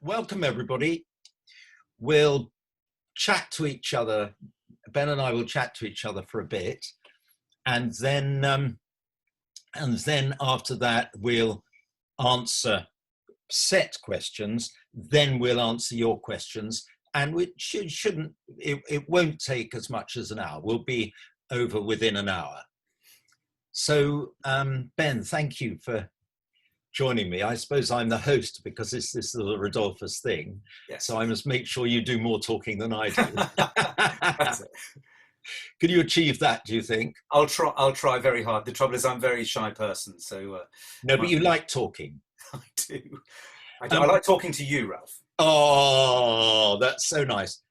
Welcome, everybody. We'll chat to each other. Ben and I will chat to each other for a bit, and then after that we'll answer set questions. Then we'll answer your questions, and it won't take as much as an hour. We'll be over within an hour. So, Ben, thank you for joining me. I suppose I'm the host because this is the Rodolfus thing. Yes. So I must make sure you do more talking than I do. That's it. Can you achieve that, do you think? I'll try very hard. The trouble is I'm a very shy person, so no, but you like talking. I do. I like talking to you, Ralph. Oh, that's so nice.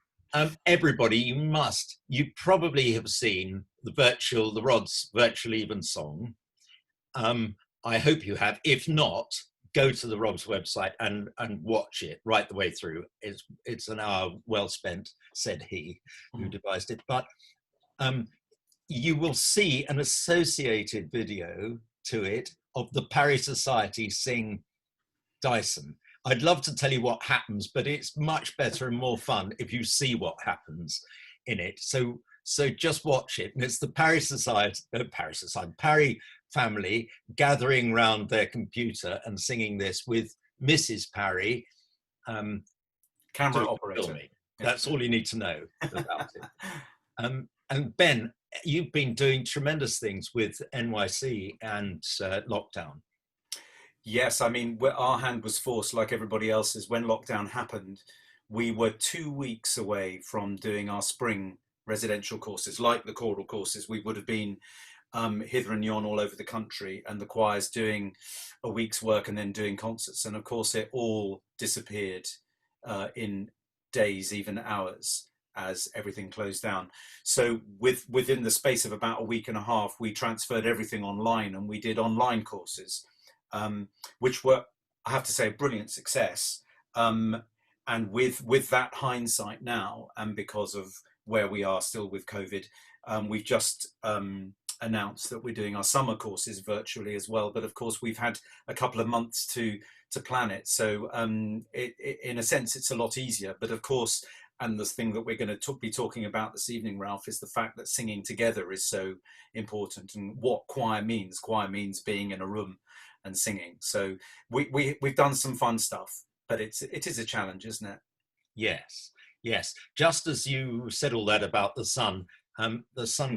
Everybody, you probably have seen the Rod's Virtual Even song. I hope you have. If not, go to the Rob's website and watch it right the way through. It's an hour well spent, said he who devised it. But you will see an associated video to it of the Parry Society sing Dyson. I'd love to tell you what happens, but it's much better and more fun if you see what happens in it. So just watch it. And it's the Parry family gathering round their computer and singing this with Mrs. Parry. Camera operator. Filming. That's all you need to know about it. And Ben, you've been doing tremendous things with NYC and lockdown. Yes, I mean, our hand was forced like everybody else's. When lockdown happened, we were 2 weeks away from doing our spring residential courses, like the choral courses. We would have been hither and yon all over the country, and the choirs doing a week's work and then doing concerts. And of course, it all disappeared in days, even hours, as everything closed down. So within the space of about a week and a half, we transferred everything online, and we did online courses, which were, I have to say, a brilliant success. And with that hindsight now, and because of where we are still with COVID, we've just announced that we're doing our summer courses virtually as well. But of course, we've had a couple of months to plan it. So in a sense, it's a lot easier. But of course, and the thing that we're going to be talking about this evening, Ralph, is the fact that singing together is so important, and what choir means. Choir means being in a room and singing. So we've done some fun stuff, but it is a challenge, isn't it? Yes. Just as you said all that about the sun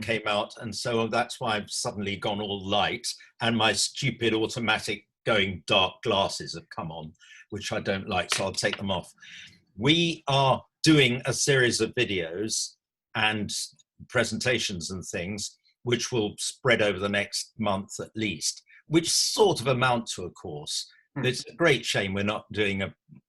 came out, and so that's why I've suddenly gone all light, and my stupid automatic going dark glasses have come on, which I don't like, so I'll take them off. We are doing a series of videos and presentations and things, which will spread over the next month at least, which sort of amount to a course. It's a great shame we're not doing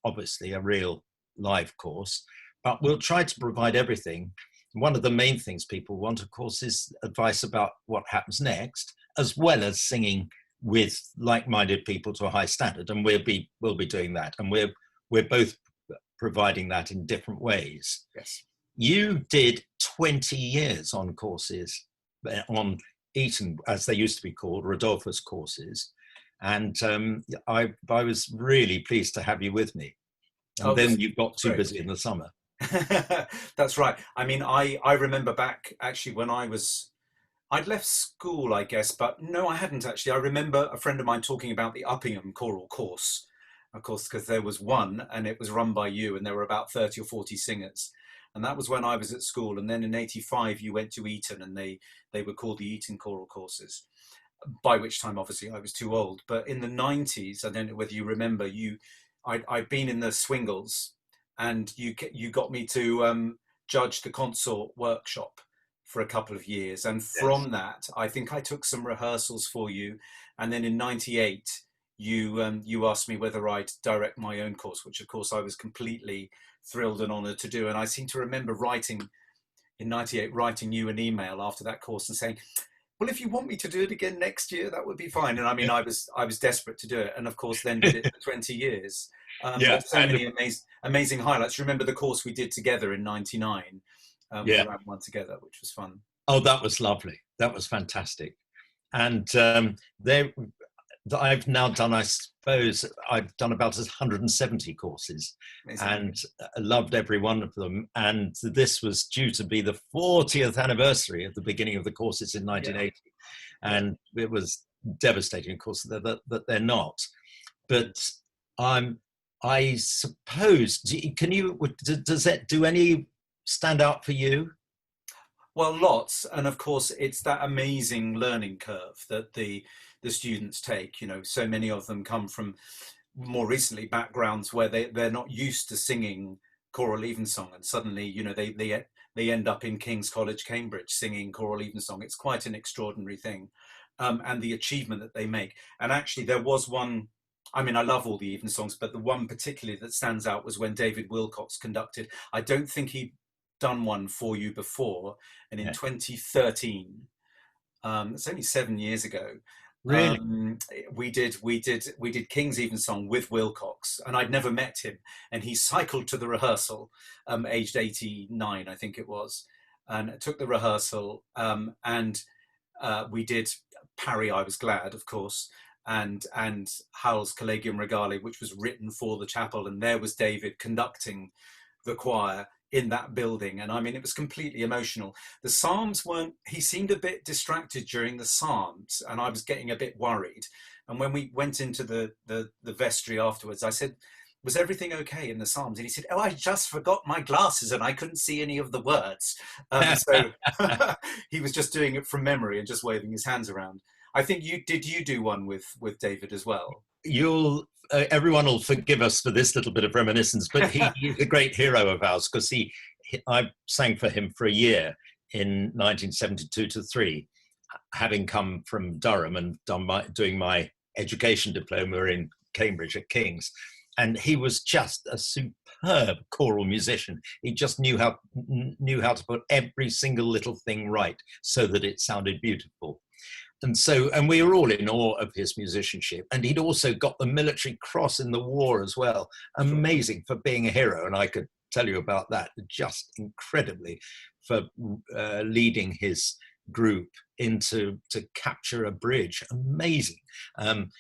obviously a real live course, but we'll try to provide everything. One of the main things people want, of course, is advice about what happens next, as well as singing with like-minded people to a high standard. And we'll be doing that. And we're both providing that in different ways. Yes. You did 20 years on courses, on Eton, as they used to be called, Rodolfus courses. And I was really pleased to have you with me. And then you got too busy in the summer. That's right. I mean, I remember back actually when I'd left school, I guess, but no, I hadn't actually. I remember a friend of mine talking about the Uppingham choral course, of course, because there was one and it was run by you, and there were about 30 or 40 singers. And that was when I was at school. And then in '85, you went to Eton, and they were called the Eton choral courses, by which time, obviously, I was too old. But in the 90s, I don't know whether you remember, I'd been in the Swingles, and you got me to judge the consort workshop for a couple of years. And from that, I think I took some rehearsals for you. And then in '98, you asked me whether I'd direct my own course, which of course I was completely thrilled and honoured to do. And I seem to remember writing you an email after that course and saying, well, if you want me to do it again next year, that would be fine. And I mean, I was desperate to do it, and of course then did it for 20 years. So many amazing highlights. Remember the course we did together in '99? We ran one together, which was fun. Oh, that was lovely. That was fantastic. And I've now done, I suppose, I've done about 170 courses. Amazing. And I loved every one of them. And this was due to be the 40th anniversary of the beginning of the courses in 1980. Yeah. And it was devastating, of course, that they're not. But I suppose, do any stand out for you? Well, lots. And of course, it's that amazing learning curve that the students take. You know, so many of them come from more recently backgrounds where they're not used to singing choral evensong, and suddenly, you know, they end up in King's College, Cambridge, singing choral evensong. It's quite an extraordinary thing, and the achievement that they make. And actually, there was one. I mean, I love all the evensongs, but the one particularly that stands out was when David Wilcox conducted. I don't think he'd done one for you before, and in 2013, it's only 7 years ago. Really? We did King's Evensong with Wilcox, and I'd never met him, and he cycled to the rehearsal, aged 89, I think it was, and took the rehearsal, and we did Parry, I Was Glad, of course, and Howell's Collegium Regale, which was written for the chapel, and there was David conducting the choir in that building. And I mean, it was completely emotional. The Psalms he seemed a bit distracted during the Psalms, and I was getting a bit worried. And when we went into the vestry afterwards, I said, was everything okay in the Psalms? And he said, oh, I just forgot my glasses and I couldn't see any of the words. So he was just doing it from memory and just waving his hands around. I think you do one with David as well. Everyone will forgive us for this little bit of reminiscence, but he's a great hero of ours, because I sang for him for a year in 1972 to 3, having come from Durham and doing my education diploma in Cambridge at King's. And he was just a superb choral musician. He just knew how to put every single little thing right so that it sounded beautiful. And we were all in awe of his musicianship. And he'd also got the Military Cross in the war as well. Amazing for being a hero. And I could tell you about that, just incredibly, for leading his group to capture a bridge. Amazing. And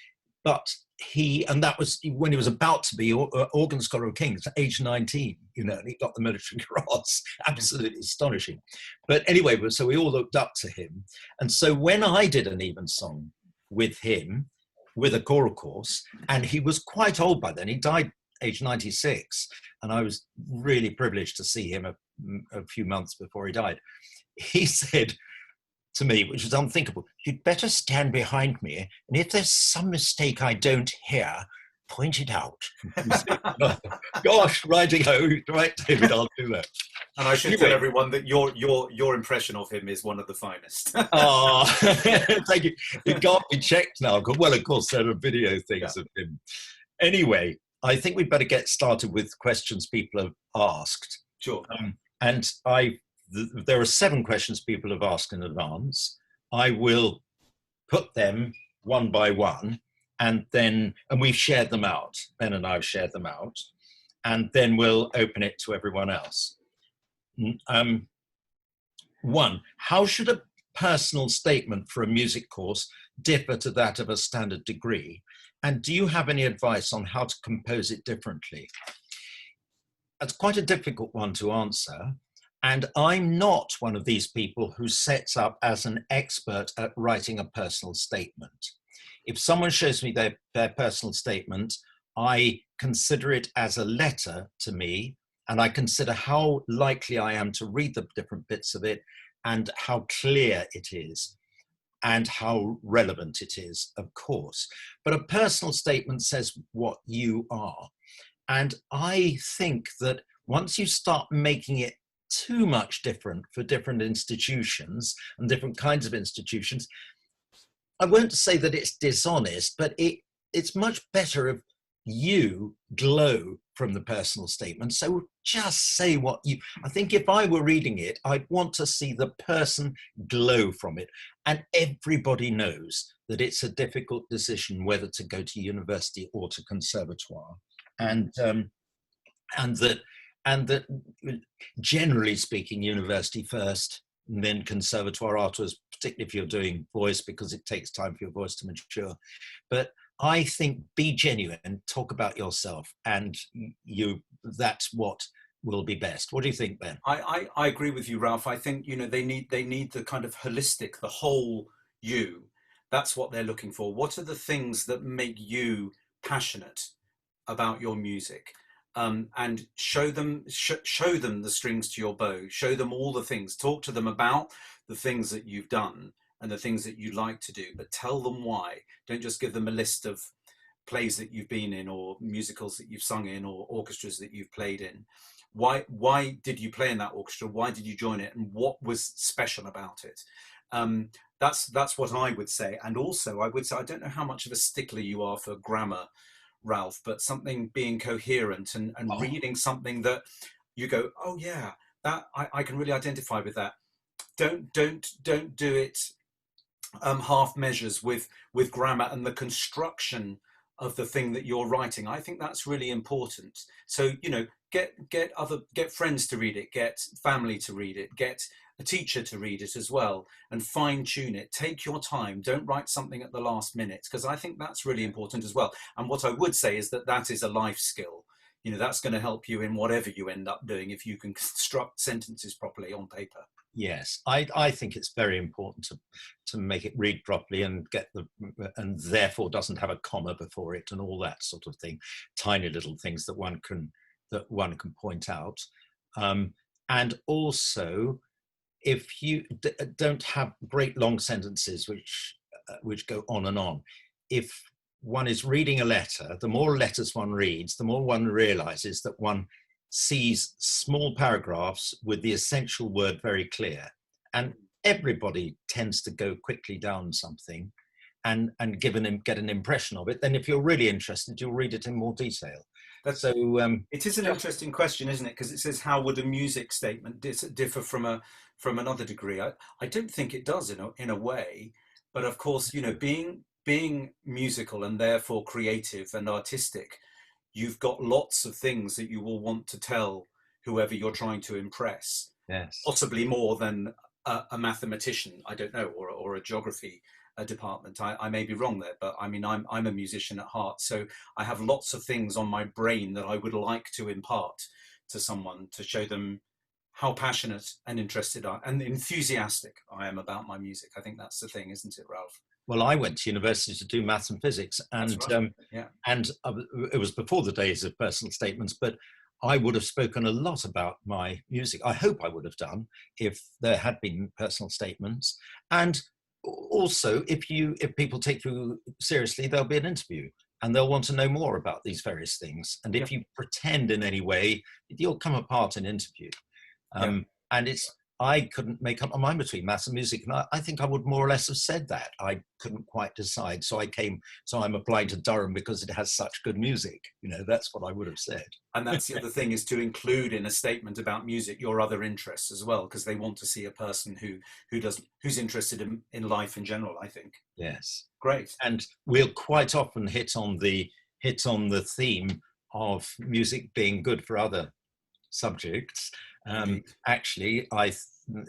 that was when he was about to be Organ Scholar of King's, age 19, you know, and he got the Military Cross. Absolutely astonishing. But anyway, so we all looked up to him. And so when I did an evensong with him, with a choral course, and he was quite old by then, he died age 96, and I was really privileged to see him a few months before he died. He said to me, which was unthinkable, you'd better stand behind me, and if there's some mistake I don't hear, point it out. Gosh, righty-ho, right, David, I'll do that. And I should tell everyone that your impression of him is one of the finest. Oh, thank you. It can't be checked now. Well, of course, there are video things of him. Anyway, I think we'd better get started with questions people have asked. Sure. And there are 7 questions people have asked in advance. I will put them one by one, and we've shared them out. Ben and I have shared them out, and then we'll open it to everyone else. 1, how should a personal statement for a music course differ to that of a standard degree? And do you have any advice on how to compose it differently? That's quite a difficult one to answer. And I'm not one of these people who sets up as an expert at writing a personal statement. If someone shows me their personal statement, I consider it as a letter to me, and I consider how likely I am to read the different bits of it and how clear it is and how relevant it is, of course. But a personal statement says what you are. And I think that once you start making it too much different for different institutions and different kinds of institutions, I won't say that it's dishonest, but it's much better if you glow from the personal statement. So just say what I think if I were reading it, I'd want to see the person glow from it. And everybody knows that it's a difficult decision whether to go to university or to Conservatoire. And that generally speaking, university first, and then Conservatoire afterwards, particularly if you're doing voice, because it takes time for your voice to mature. But I think be genuine, talk about yourself, and that's what will be best. What do you think, Ben? I agree with you, Ralph. I think, you know, they need the kind of holistic, the whole you. That's what they're looking for. What are the things that make you passionate about your music? And show them the strings to your bow. Show them all the things. Talk to them about the things that you've done and the things that you like to do, but tell them why. Don't just give them a list of plays that you've been in, or musicals that you've sung in, or orchestras that you've played in. Why did you play in that orchestra? Why did you join it? And what was special about it? That's what I would say. And also, I would say, I don't know how much of a stickler you are for grammar, Ralph, but something being coherent and reading something that you go, oh yeah, that I can really identify with that. Don't do it half measures with grammar and the construction of the thing that you're writing. I think that's really important. So, you know, get friends to read it, get family to read it, get a teacher to read it as well, and fine tune it. Take your time. Don't write something at the last minute, because I think that's really important as well. And what I would say is that is a life skill. You know, that's going to help you in whatever you end up doing if you can construct sentences properly on paper. Yes, I think it's very important to make it read properly and and therefore doesn't have a comma before it and all that sort of thing. Tiny little things that one can point out, and also if you don't have great long sentences which go on and on. If one is reading a letter, the more letters one reads, the more one realizes that one sees small paragraphs with the essential word very clear. And everybody tends to go quickly down something and get an impression of it. Then if you're really interested, you'll read it in more detail. It is an interesting question, isn't it? Because it says, how would a music statement differ from another degree? I don't think it does in a way, but of course, you know, being musical and therefore creative and artistic, you've got lots of things that you will want to tell whoever you're trying to impress. Yes. Possibly more than a mathematician, I don't know, or a geography department. I may be wrong there, but I mean, I'm a musician at heart, so I have lots of things on my brain that I would like to impart to someone to show them how passionate and interested and enthusiastic I am about my music. I think that's the thing, isn't it, Ralph? Well, I went to university to do maths and physics, and right. Yeah. And it was before the days of personal statements, but I would have spoken a lot about my music. I hope I would have done if there had been personal statements. And also, if people take you seriously, there'll be an interview and they'll want to know more about these various things. And if you pretend in any way, you'll come apart in interview. And I couldn't make up my mind between maths and music. And I think I would more or less have said that. I couldn't quite decide. So I'm applying to Durham because it has such good music. You know, that's what I would have said. And that's the other thing, is to include in a statement about music your other interests as well, because they want to see a person who's interested in life in general, I think. Yes. Great. And we'll quite often hit on the theme of music being good for other subjects. Actually,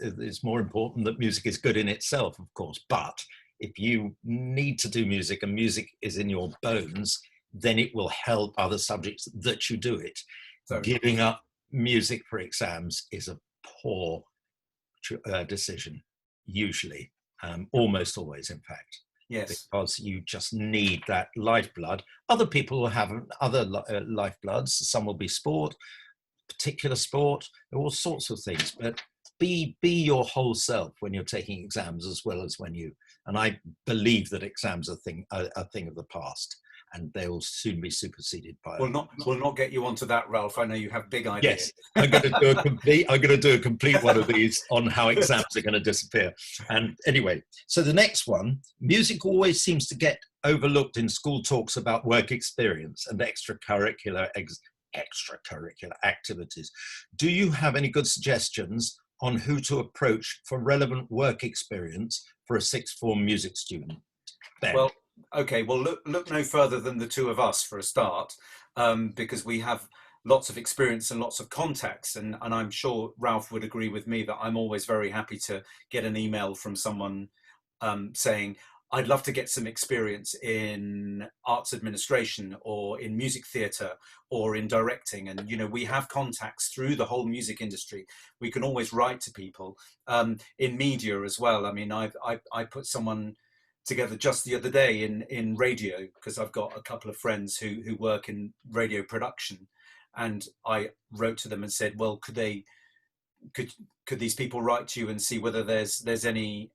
it's more important that music is good in itself, of course, but if you need to do music and music is in your bones, then it will help other subjects that you do it. Giving up music for exams is a poor decision, usually, almost always, in fact. Yes. Because you just need that lifeblood. Other people will have other lifebloods. Some will be sport, particular sport, all sorts of things, but be your whole self when you're taking exams as well as when you, and I believe that exams are a thing of the past, and they will soon be superseded by. We'll not get you onto that, Ralph. I know you have big ideas. Yes, I'm going to do a complete one of these on how exams are going to disappear. And anyway, so the next one, music always seems to get overlooked in school talks about work experience and extracurricular activities. Do you have any good suggestions on who to approach for relevant work experience for a sixth form music student? Ben? Well, okay. Well, look no further than the two of us for a start, because we have lots of experience and lots of contacts, and I'm sure Ralph would agree with me that I'm always very happy to get an email from someone saying, I'd love to get some experience in arts administration or in music theatre or in directing. And, you know, we have contacts through the whole music industry. We can always write to people in media as well. I mean, I put someone together just the other day in radio, because I've got a couple of friends who work in radio production. And I wrote to them and said, well, could these people write to you and see whether there's any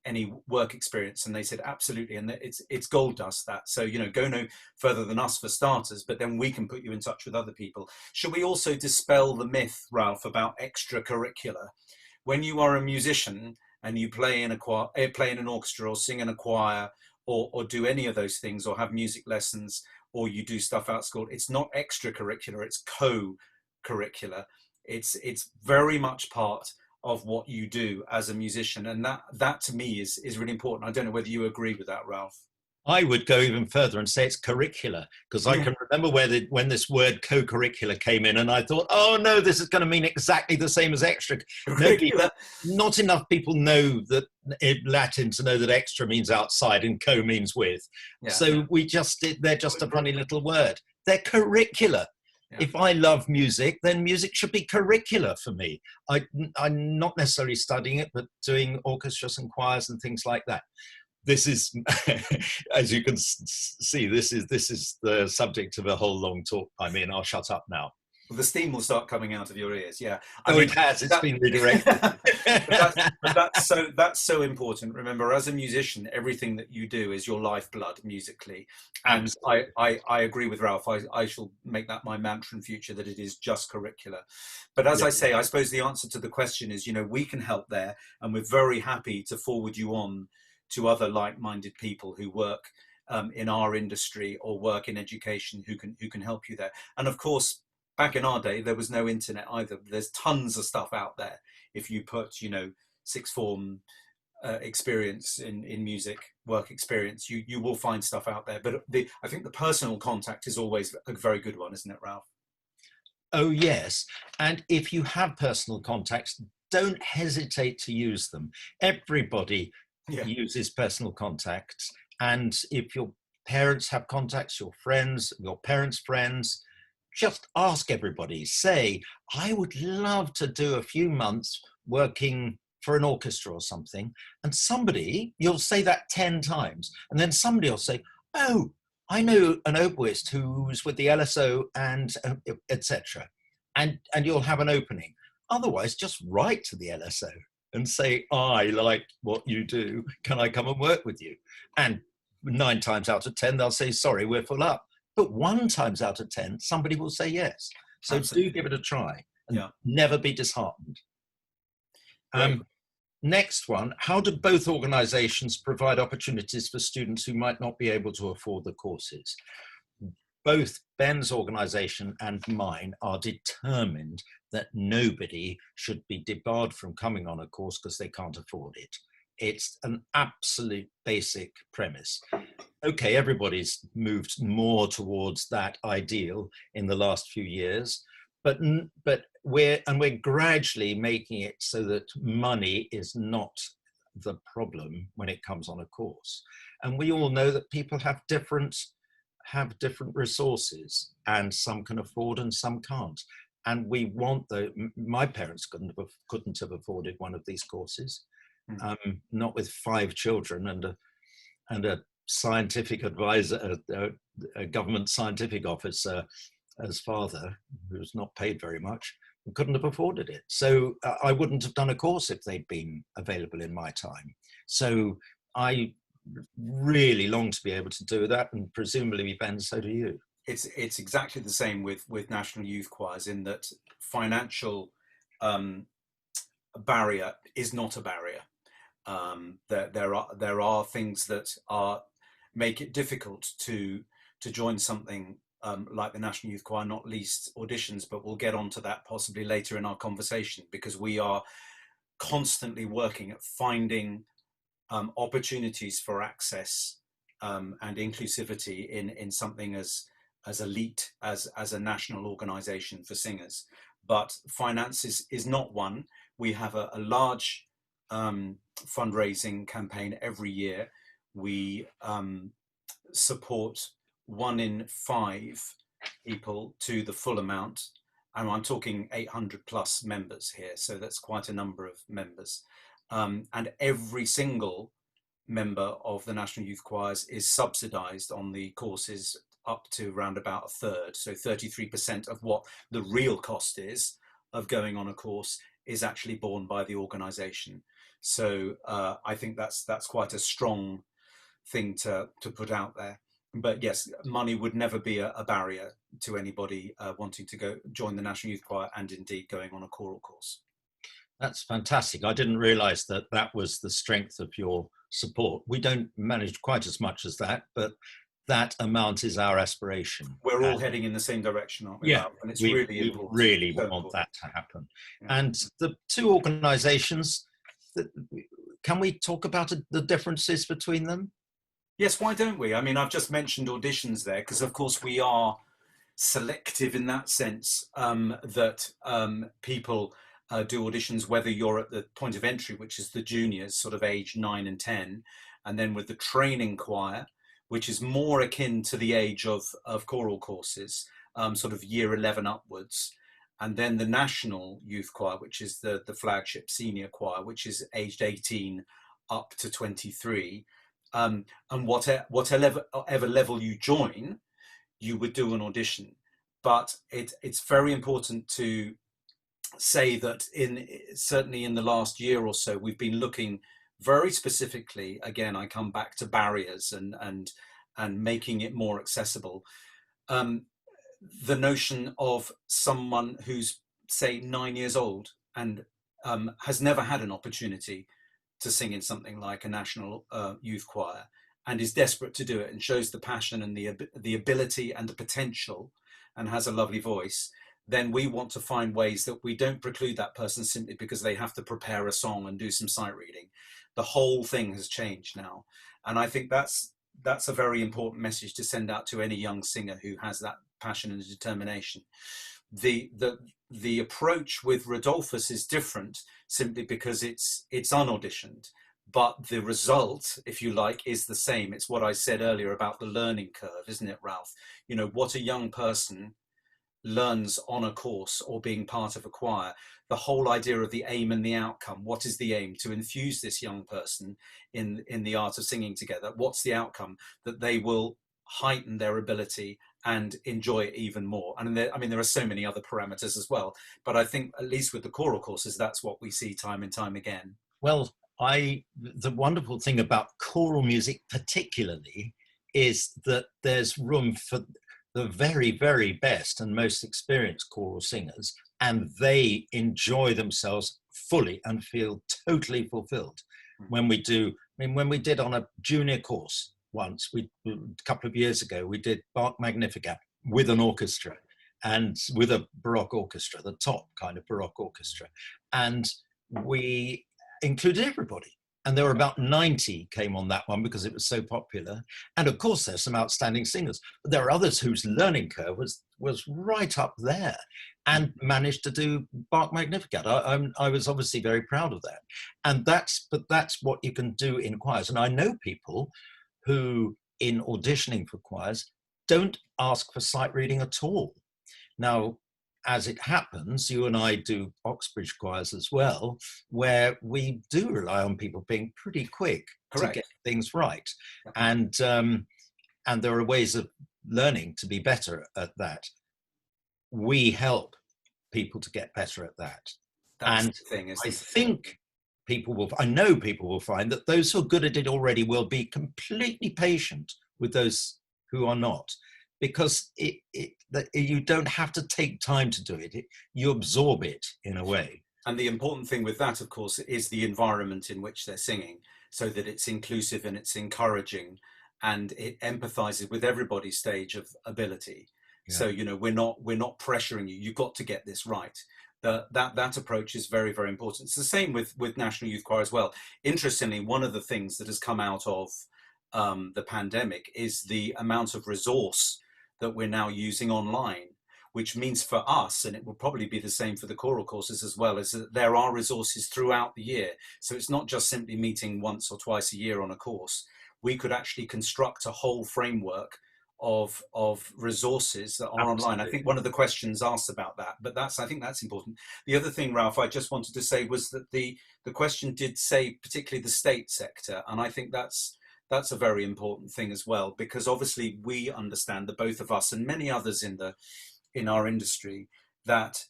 work experience? And they said absolutely, and it's gold dust, that. So, you know, go no further than us for starters, but then we can put you in touch with other people. Should we also dispel the myth, Ralph, about extracurricular? When you are a musician and you play in a choir, play in an orchestra, or sing in a choir, or do any of those things, or have music lessons, or you do stuff out of school, it's not extracurricular, it's co-curricular. It's very much part of what you do as a musician, and that to me is really important. I don't know whether you agree with that, Ralph. I would go even further and say it's curricular, because I can remember when this word co-curricular came in, and I thought, oh no, this is going to mean exactly the same as extra. Not enough people know that in Latin to know that extra means outside and co means with. They're just a funny little word. They're curricular. Yeah. If I love music, then music should be curricular for me. I'm not necessarily studying it, but doing orchestras and choirs and things like that. This is, as you can see, this is the subject of a whole long talk by me, and I'll shut up now. Well, the steam will start coming out of your ears. Yeah. It has. It's been redirected. that's so important. Remember, as a musician, everything that you do is your lifeblood musically. And I agree with Ralph. I shall make that my mantra in future, that it is just curricular. But as I say, I suppose the answer to the question is, you know, we can help there, and we're very happy to forward you on to other like-minded people who work in our industry or work in education who can help you there. And of course, back in our day, there was no internet either. There's tons of stuff out there. If you put, you know, sixth form experience in music, work experience, you will find stuff out there. But I think the personal contact is always a very good one, isn't it, Ralph? Oh, yes. And if you have personal contacts, don't hesitate to use them. Everybody uses personal contacts. And if your parents have contacts, your friends, your parents' friends, just ask everybody. Say, I would love to do a few months working for an orchestra or something. And you'll say that 10 times. And then somebody will say, oh, I know an oboist who's with the LSO and etc. And you'll have an opening. Otherwise, just write to the LSO and say, I like what you do. Can I come and work with you? And 9 times out of 10, they'll say, sorry, we're full up. But 1 times out of 10, somebody will say yes. So Absolutely. Do give it a try and never be disheartened. Next one, how do both organizations provide opportunities for students who might not be able to afford the courses? Both Ben's organization and mine are determined that nobody should be debarred from coming on a course because they can't afford it. It's an absolute basic premise. Okay, everybody's moved more towards that ideal in the last few years, but we're gradually making it so that money is not the problem when it comes on a course. And we all know that people have different resources, and some can afford and some can't. And we want my parents couldn't have afforded one of these courses, not with 5 children and a scientific advisor, a government scientific officer as father, who's not paid very much, and couldn't have afforded it. So I wouldn't have done a course if they'd been available in my time. So I really long to be able to do that, and presumably, Ben, so do you. It's exactly the same with National Youth Choirs, in that financial barrier is not a barrier. There are things that make it difficult to join something like the National Youth Choir, not least auditions, but we'll get onto that possibly later in our conversation, because we are constantly working at finding opportunities for access and inclusivity in something as elite as a national organisation for singers. But finance is not one. We have a large fundraising campaign every year. We support 1 in 5 people to the full amount, and I'm talking 800 plus members here, so that's quite a number of members. And every single member of the National Youth Choirs is subsidised on the courses up to around about a third. So 33% of what the real cost is of going on a course is actually borne by the organisation. So I think that's quite a strong thing to put out there. But yes, money would never be a barrier to anybody wanting to join the National Youth Choir and indeed going on a choral course. That's fantastic. I didn't realise that that was the strength of your support. We don't manage quite as much as that, but that amount is our aspiration. We're all heading in the same direction, aren't we? Yeah, and it's we important. really want that to happen. Yeah. And the two organisations, can we talk about the differences between them? Yes, why don't we? I mean, I've just mentioned auditions there because, of course, we are selective in that sense, that people do auditions, whether you're at the point of entry, which is the juniors, sort of age 9 and 10, and then with the training choir, which is more akin to the age of choral courses, sort of year 11 upwards. And then the National Youth Choir, which is the flagship senior choir, which is aged 18 up to 23. And whatever level you join, you would do an audition. But it's very important to say that certainly in the last year or so, we've been looking very specifically, again, I come back to barriers and making it more accessible. The notion of someone who's, say, 9 years old and has never had an opportunity to sing in something like a national youth choir and is desperate to do it and shows the passion and the ability and the potential and has a lovely voice, then we want to find ways that we don't preclude that person simply because they have to prepare a song and do some sight reading. The whole thing has changed now. And I think that's a very important message to send out to any young singer who has that passion and determination. The approach with Rodolfus is different simply because it's unauditioned, but the result, if you like, is the same. It's what I said earlier about the learning curve, isn't it, Ralph? You know, what a young person learns on a course or being part of a choir, the whole idea of the aim and the outcome. What is the aim? To infuse this young person in the art of singing together. What's the outcome? That they will heighten their ability and enjoy it even more. And there are so many other parameters as well, but I think at least with the choral courses, that's what we see time and time again. Well, the wonderful thing about choral music particularly is that there's room for the very, very best and most experienced choral singers, and they enjoy themselves fully and feel totally fulfilled. When we did on a junior course once, a couple of years ago, we did Bach Magnificat with an orchestra and with a Baroque orchestra, the top kind of Baroque orchestra. And we included everybody. And there were about 90 came on that one because it was so popular. And of course, there's some outstanding singers. But there are others whose learning curve was right up there and managed to do Bach Magnificat. I was obviously very proud of that. And that's what you can do in choirs. And I know people who, in auditioning for choirs, don't ask for sight reading at all. Now, as it happens, you and I do Oxbridge choirs as well, where we do rely on people being pretty quick Correct. to get things right. And there are ways of learning to be better at that. We help people to get better at that. That's and the thing, I know people will find that those who are good at it already will be completely patient with those who are not, because you don't have to take time to do it. You absorb it in a way. And the important thing with that, of course, is the environment in which they're singing, so that it's inclusive and it's encouraging and it empathizes with everybody's stage of ability. Yeah. So, you know, we're not pressuring you. You've got to get this right. That approach is very, very important. It's the same with National Youth Choir as well. Interestingly, one of the things that has come out of the pandemic is the amount of resource that we're now using online, which means for us, and it will probably be the same for the choral courses as well, is that there are resources throughout the year. So it's not just simply meeting once or twice a year on a course. We could actually construct a whole framework of resources that are Absolutely. online. I think one of the questions asked about that, but I think that's important. The other thing, Ralph, I just wanted to say was that the question did say particularly the state sector, and I think that's a very important thing as well, because obviously we understand, the both of us and many others in our industry, that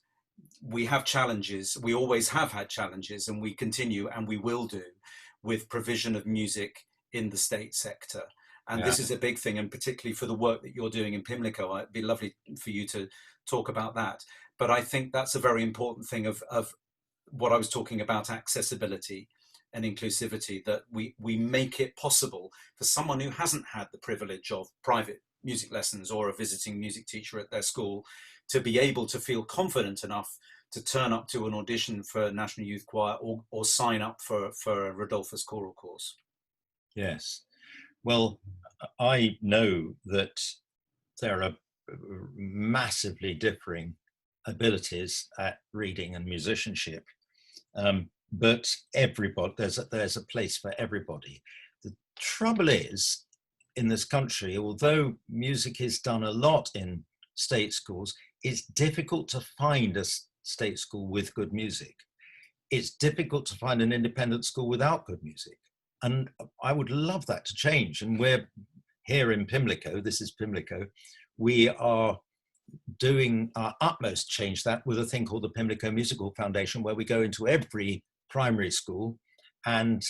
we have challenges. We always have had challenges, and we continue, and we will do, with provision of music in the state sector. And this is a big thing, and particularly for the work that you're doing in Pimlico, it'd be lovely for you to talk about that. But I think that's a very important thing of what I was talking about, accessibility and inclusivity, that we make it possible for someone who hasn't had the privilege of private music lessons or a visiting music teacher at their school to be able to feel confident enough to turn up to an audition for National Youth Choir or sign up for a Rodolfus choral course. Yes. Well, I know that there are massively differing abilities at reading and musicianship, but everybody, there's a place for everybody. The trouble is, in this country, although music is done a lot in state schools, it's difficult to find a state school with good music. It's difficult to find an independent school without good music. And I would love that to change. And we're here in Pimlico, this is Pimlico, we are doing our utmost to change that with a thing called the Pimlico Musical Foundation, where we go into every primary school and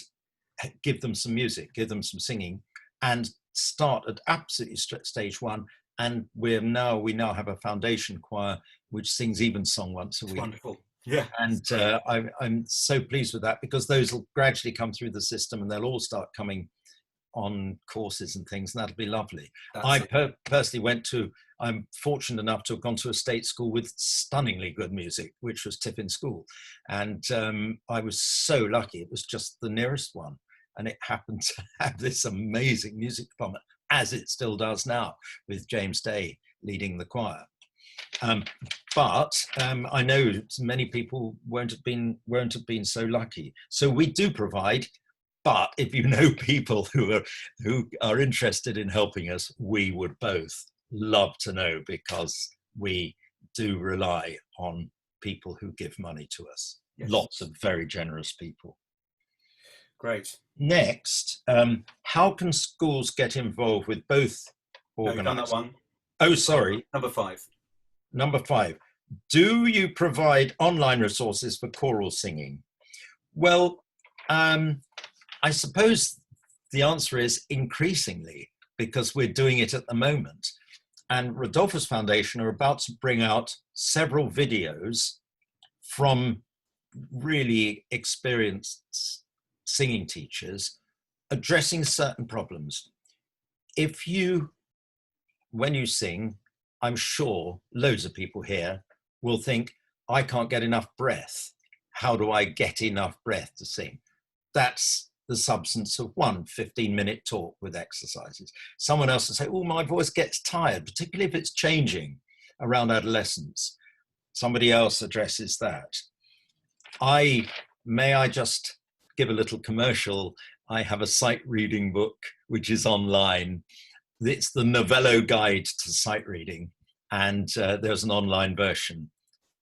give them some music, give them some singing, and start at absolutely stage one. And we now have a foundation choir which sings evensong once a week. Wonderful. Yeah. And I'm so pleased with that, because those will gradually come through the system and they'll all start coming on courses and things, and that'll be lovely. Personally I'm fortunate enough to have gone to a state school with stunningly good music, which was Tiffin School. And I was so lucky, it was just the nearest one. And it happened to have this amazing music department, as it still does now, with James Day leading the choir. But I know many people won't have been so lucky. So we do provide, but if you know people who are interested in helping us, we would both love to know, because we do rely on people who give money to us. Yes. Lots of very generous people. Great. Next, how can schools get involved with both organisations? No, you've done that one. Oh, sorry. Number 5. Do you provide online resources for choral singing? Well, I suppose the answer is increasingly, because we're doing it at the moment. And Rodolfus Foundation are about to bring out several videos from really experienced singing teachers addressing certain problems. When you sing, I'm sure loads of people here will think, I can't get enough breath. How do I get enough breath to sing? That's the substance of one 15-minute talk with exercises. Someone else will say, oh, my voice gets tired, particularly if it's changing around adolescence. Somebody else addresses that. May I just give a little commercial? I have a sight reading book, which is online. It's the Novello Guide to Sight Reading, and there's an online version.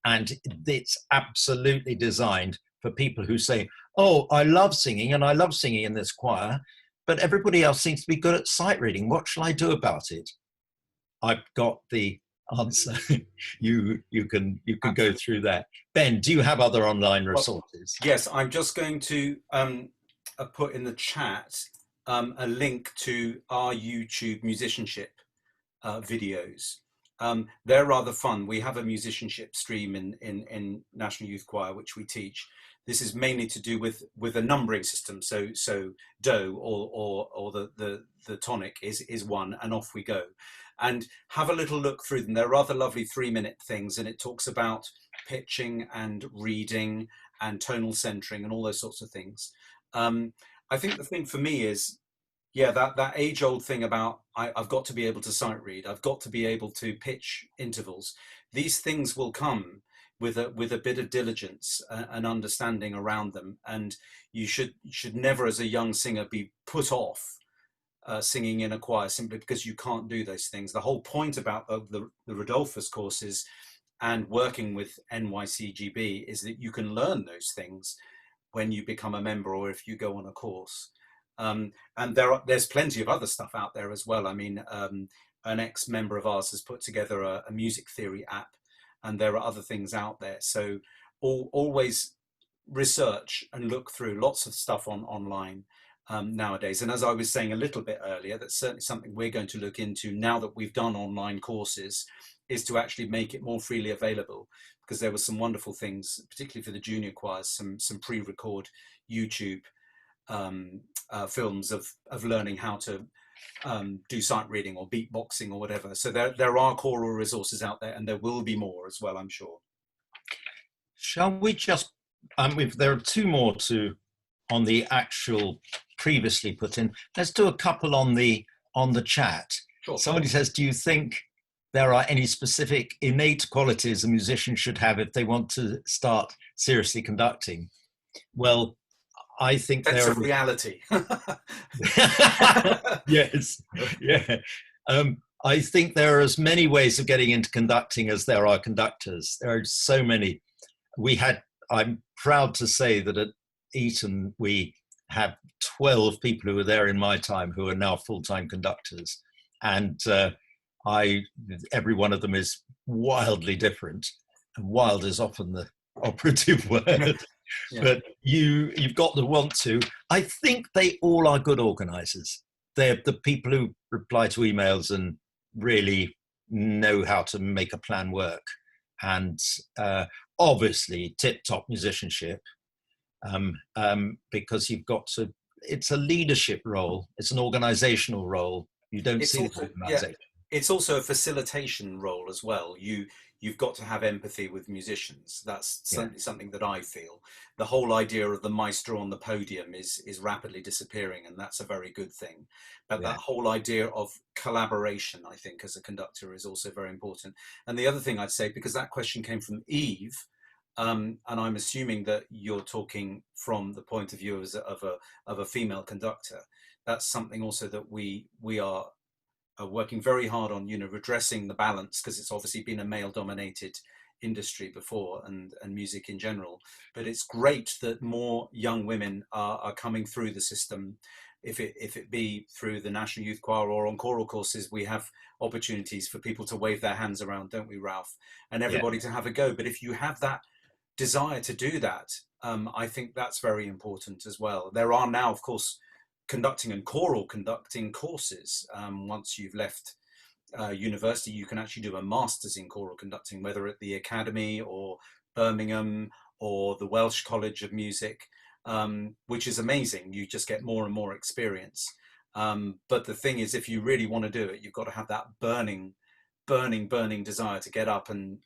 And it's absolutely designed for people who say, oh, I love singing, and I love singing in this choir, but everybody else seems to be good at sight reading. What shall I do about it? I've got the answer. you can go through that. Ben, do you have other online resources? Well, yes, I'm just going to put in the chat a link to our YouTube musicianship videos. They're rather fun. We have a musicianship stream in National Youth Choir, which we teach. This is mainly to do with a numbering system. So do or the tonic is 1, and off we go. And have a little look through them. They're rather lovely 3-minute things, and it talks about pitching and reading and tonal centering and all those sorts of things. I think the thing for me is, Yeah, that age-old thing about I've got to be able to sight read, I've got to be able to pitch intervals. These things will come with a bit of diligence and understanding around them, and you should never, as a young singer, be put off singing in a choir simply because you can't do those things. The whole point about the Rodolfus courses and working with NYCGB is that you can learn those things when you become a member or if you go on a course. And there's plenty of other stuff out there as well. I mean, an ex-member of ours has put together a music theory app, and there are other things out there. So always research and look through lots of stuff online nowadays. And as I was saying a little bit earlier, that's certainly something we're going to look into now that we've done online courses, is to actually make it more freely available, because there were some wonderful things, particularly for the junior choirs, some pre-record YouTube films of learning how to do sight reading or beatboxing or whatever. So there are choral resources out there, and there will be more as well, I'm sure. Shall we just, there are two more on the actual previously put in. Let's do a couple on the chat. Sure. Somebody says, do you think there are any specific innate qualities a musician should have if they want to start seriously conducting? Well, I think that's a reality. Yes, yeah. I think there are as many ways of getting into conducting as there are conductors. There are so many. I'm proud to say that at Eton we have 12 people who were there in my time who are now full-time conductors, and every one of them is wildly different, and wild is often the operative word. Yeah. But you've got to want to. I think they all are good organizers. They're the people who reply to emails and really know how to make a plan work. And obviously tip-top musicianship, because you've got to, it's a leadership role, it's an organizational role. You don't see the organization. Yeah, it's also a facilitation role as well. You've got to have empathy with musicians. That's certainly something that I feel. The whole idea of the maestro on the podium is rapidly disappearing, and that's a very good thing. But that whole idea of collaboration, I think, as a conductor is also very important. And the other thing I'd say, because that question came from Eve, and I'm assuming that you're talking from the point of view of a female conductor, that's something also that we are working very hard on, redressing the balance, because it's obviously been a male-dominated industry before, and music in general. But it's great that more young women are coming through the system. If it be through the National Youth Choir or on choral courses, we have opportunities for people to wave their hands around, don't we, Ralph? And everybody to have a go. But if you have that desire to do that, I think that's very important as well. There are now, of course, conducting and choral conducting courses. Once you've left university, you can actually do a master's in choral conducting, whether at the Academy or Birmingham or the Welsh College of Music, which is amazing. You just get more and more experience. But the thing is, if you really want to do it, you've got to have that burning desire to get up and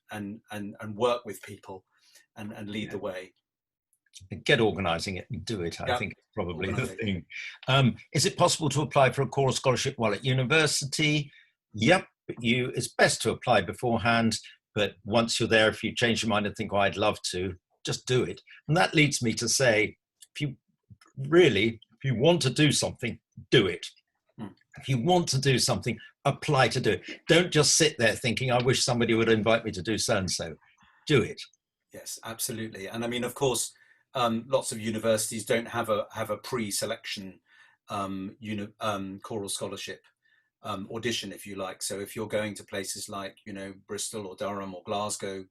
work with people and lead the way. Get organising it and do it, I think it's probably the thing. Is it possible to apply for a choral scholarship while at university? Yep, it's best to apply beforehand, but once you're there, if you change your mind and think, oh, I'd love to, just do it. And that leads me to say, if you want to do something, do it. If you want to do something, apply to do it. Don't just sit there thinking, I wish somebody would invite me to do so-and-so. Do it. Yes, absolutely. And I mean, of course, lots of universities don't have a pre-selection choral scholarship audition, if you like. So if you're going to places like Bristol or Durham or Glasgow,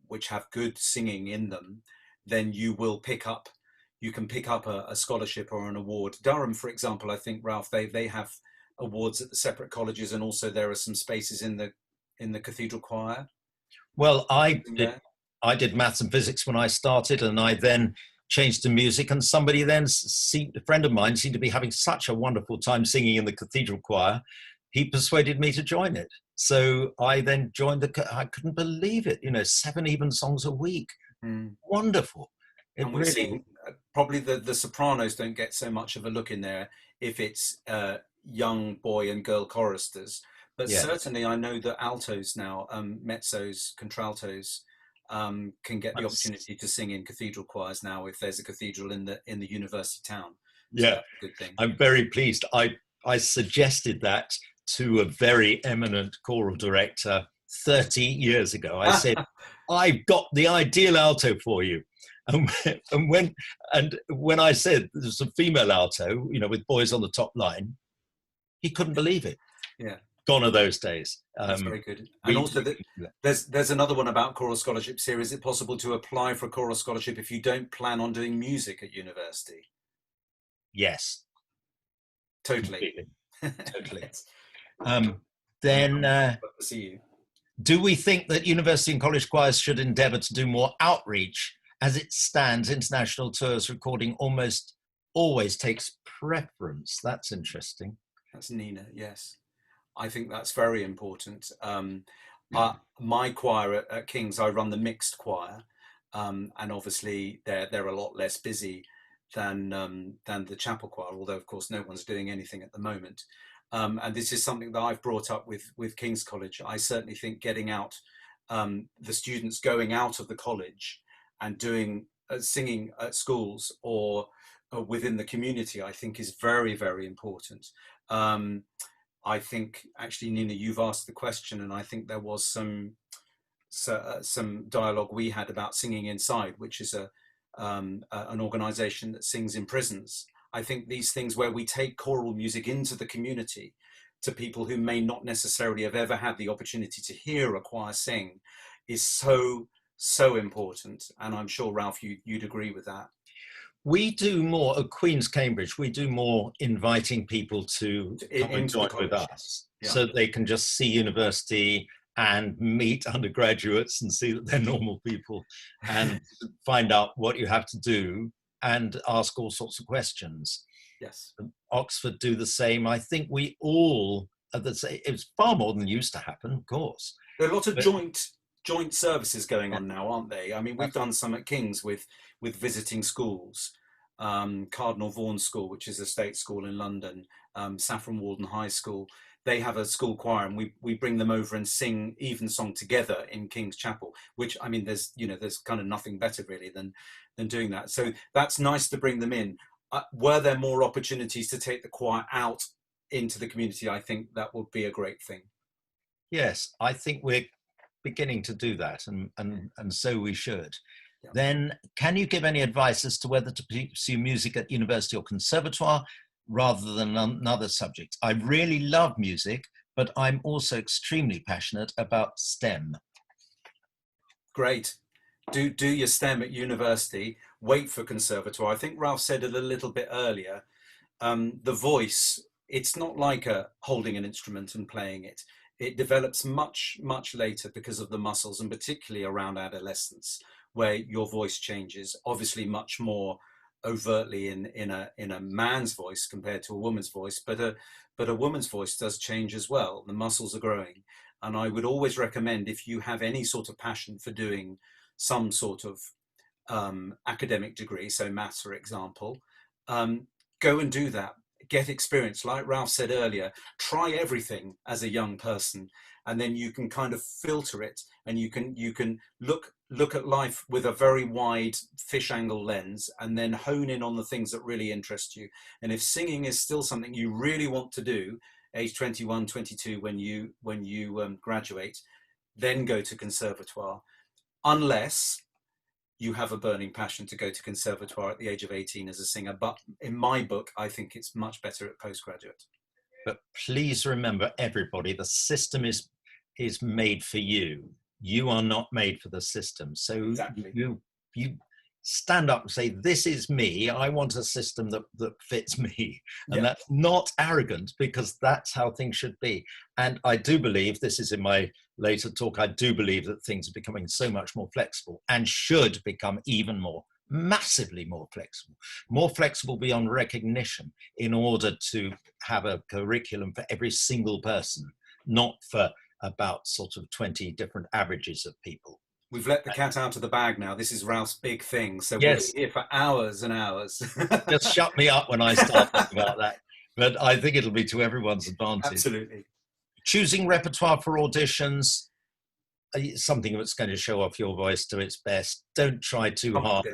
which have good singing in them, then you can pick up a scholarship or an award. Durham, for example, I think, Ralph, they have awards at the separate colleges, and also there are some spaces in the cathedral choir. Well, I did maths and physics when I started, and I then changed to music, and somebody then, a friend of mine, seemed to be having such a wonderful time singing in the cathedral choir, he persuaded me to join it. So I then joined I couldn't believe it, 7 even songs a week. Wonderful. And we've seen probably the sopranos don't get so much of a look in there if it's young boy and girl choristers. But Yes. certainly I know that altos now, mezzos, contraltos, can get the opportunity to sing in cathedral choirs now if there's a cathedral in the university town. So Yeah, that's a good thing. I'm very pleased. I suggested that to a very eminent choral director 30 years ago. I said, I've got the ideal alto for you. And when I said there's a female alto, with boys on the top line, he couldn't believe it. Yeah. Gone are those days. That's very good. And also there's another one about choral scholarships here. Is it possible to apply for a choral scholarship if you don't plan on doing music at university? Yes. Totally. Totally. Yes. Then to see you. Do we think that university and college choirs should endeavour to do more outreach? As it stands, international tours recording almost always takes preference. That's interesting. That's Nina, yes. I think that's very important. My choir at King's, I run the mixed choir, and obviously they're a lot less busy than the chapel choir, although of course no one's doing anything at the moment. And this is something that I've brought up with King's College. I certainly think getting out, the students going out of the college and doing singing at schools or within the community, I think is very, very important. I think actually, Nina, you've asked the question, and I think there was some dialogue we had about Singing Inside, which is an organisation that sings in prisons. I think these things where we take choral music into the community to people who may not necessarily have ever had the opportunity to hear a choir sing is so important. And I'm sure, Ralph, you'd agree with that. We do more at Queen's Cambridge. We do more inviting people to come and join with us, so they can just see university and meet undergraduates and see that they're normal people and find out what you have to do and ask all sorts of questions. Yes. Oxford do the same. I think we all are the same. It's far more than used to happen, of course. There are a lot of joint services going on now, aren't they? I mean, we've done some at King's with visiting schools, Cardinal Vaughan School, which is a state school in London, Saffron Walden High School. They have a school choir, and we bring them over and sing evensong together in King's Chapel. Which, I mean, there's kind of nothing better really than doing that. So that's nice to bring them in. Were there more opportunities to take the choir out into the community? I think that would be a great thing. Yes, I think we're beginning to do that, and so we should. Yeah. Then, can you give any advice as to whether to pursue music at university or conservatoire rather than another subject? I really love music, but I'm also extremely passionate about STEM. Great. Do your STEM at university, wait for conservatoire. I think Ralph said it a little bit earlier. The voice, it's not like holding an instrument and playing it. It develops much, much later because of the muscles, and particularly around adolescence, where your voice changes, obviously much more overtly in a man's voice compared to a woman's voice, but a woman's voice does change as well. The muscles are growing. And I would always recommend, if you have any sort of passion for doing some sort of academic degree, so maths, for example, go and do that. Get experience. Like Ralph said earlier, try everything as a young person, and then you can kind of filter it, and you can look at life with a very wide fish angle lens, and then hone in on the things that really interest you. And if singing is still something you really want to do, age 21, 22, when you graduate, then go to conservatoire, unless you have a burning passion to go to conservatoire at the age of 18 as a singer. But in my book, I think it's much better at postgraduate. But please remember, everybody, the system is made for you. You are not made for the system. So exactly. you stand up and say, this is me. I want a system that fits me. And that's not arrogant, because that's how things should be. And I do believe, this is in my later talk, I do believe that things are becoming so much more flexible, and should become even more, massively more flexible beyond recognition, in order to have a curriculum for every single person, not for about sort of 20 different averages of people. We've let the cat out of the bag now. This is Ralph's big thing. So we'll Yes, be here for hours and hours. just shut me up when I start talking about that. But I think it'll be to everyone's advantage. Absolutely. Choosing repertoire for auditions, something that's going to show off your voice to its best. Don't try too hard.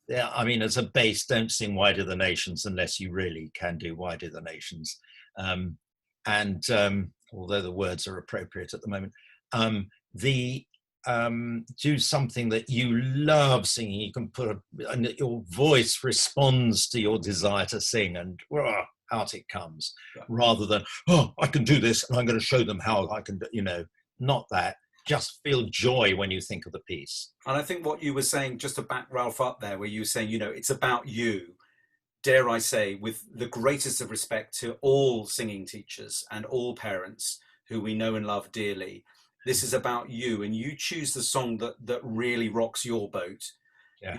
Yeah, I mean, as a bass, don't sing Wider the Nations unless you really can do Wider the Nations. Although the words are appropriate at the moment, do something that you love singing. You can and your voice responds to your desire to sing, and out it comes, rather than, oh, I can do this and I'm going to show them how I can, not that. Just feel joy when you think of the piece. And I think what you were saying, just to back Ralph up there, where you were saying, it's about you, dare I say, with the greatest of respect to all singing teachers and all parents who we know and love dearly. This is about you, and you choose the song that really rocks your boat. Yeah.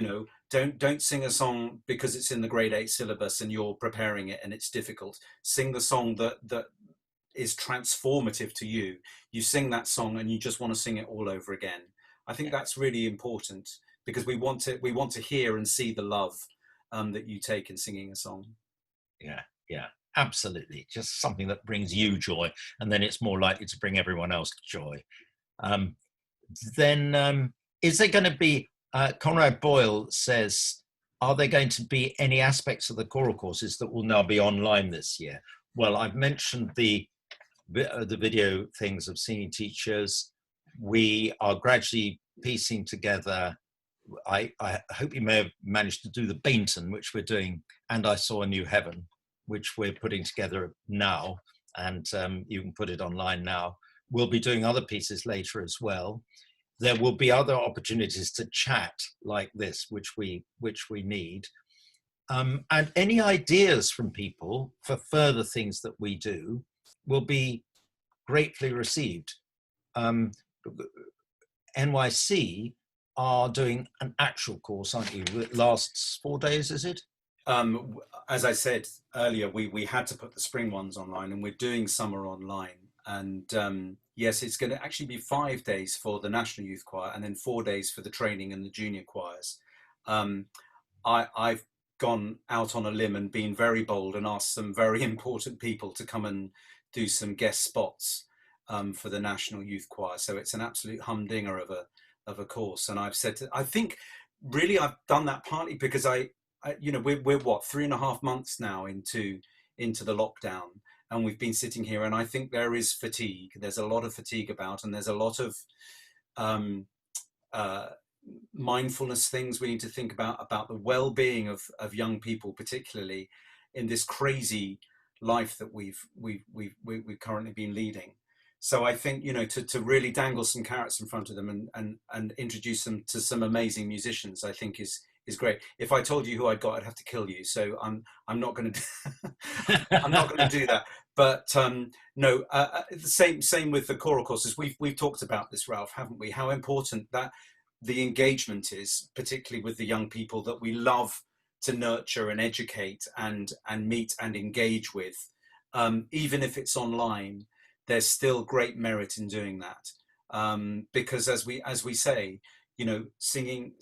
Don't sing a song because it's in the grade 8 syllabus and you're preparing it and it's difficult. Sing the song that is transformative to you. You sing that song and you just want to sing it all over again. I think that's really important, because we want to hear and see the love that you take in singing a song. Yeah, absolutely. Just something that brings you joy, and then it's more likely to bring everyone else joy. Then is there going to be, Conrad Boyle says, are there going to be any aspects of the choral courses that will now be online this year? Well, I've mentioned the video things of singing teachers. We are gradually piecing together. I hope you may have managed to do the Bainton, which we're doing, and I Saw a New Heaven, which we're putting together now, and you can put it online now. We'll be doing other pieces later as well. There will be other opportunities to chat like this, which we need. And any ideas from people for further things that we do will be gratefully received. NYC are doing an actual course, aren't you? It lasts 4 days, is it? As I said earlier, we had to put the spring ones online, and we're doing summer online. And yes, it's going to actually be 5 days for the National Youth Choir, and then 4 days for the training and the junior choirs. I've gone out on a limb and been very bold and asked some very important people to come and do some guest spots for the National Youth Choir. So it's an absolute humdinger of a course. And I've said, I think really I've done that partly because we're what, 3.5 months now into the lockdown, and we've been sitting here, and I think there is fatigue. There's a lot of fatigue about, and there's a lot of mindfulness things we need to think about the well-being of young people, particularly in this crazy life that we've currently been leading. So I think, to really dangle some carrots in front of them and introduce them to some amazing musicians, I think is great. If I told you who I got, I'd have to kill you. So I'm not going to I'm not going to do that. But no, the same with the choral courses. We've talked about this, Ralph, haven't we? How important that the engagement is, particularly with the young people that we love to nurture and educate and meet and engage with. Even if it's online, there's still great merit in doing that. Because as we say, singing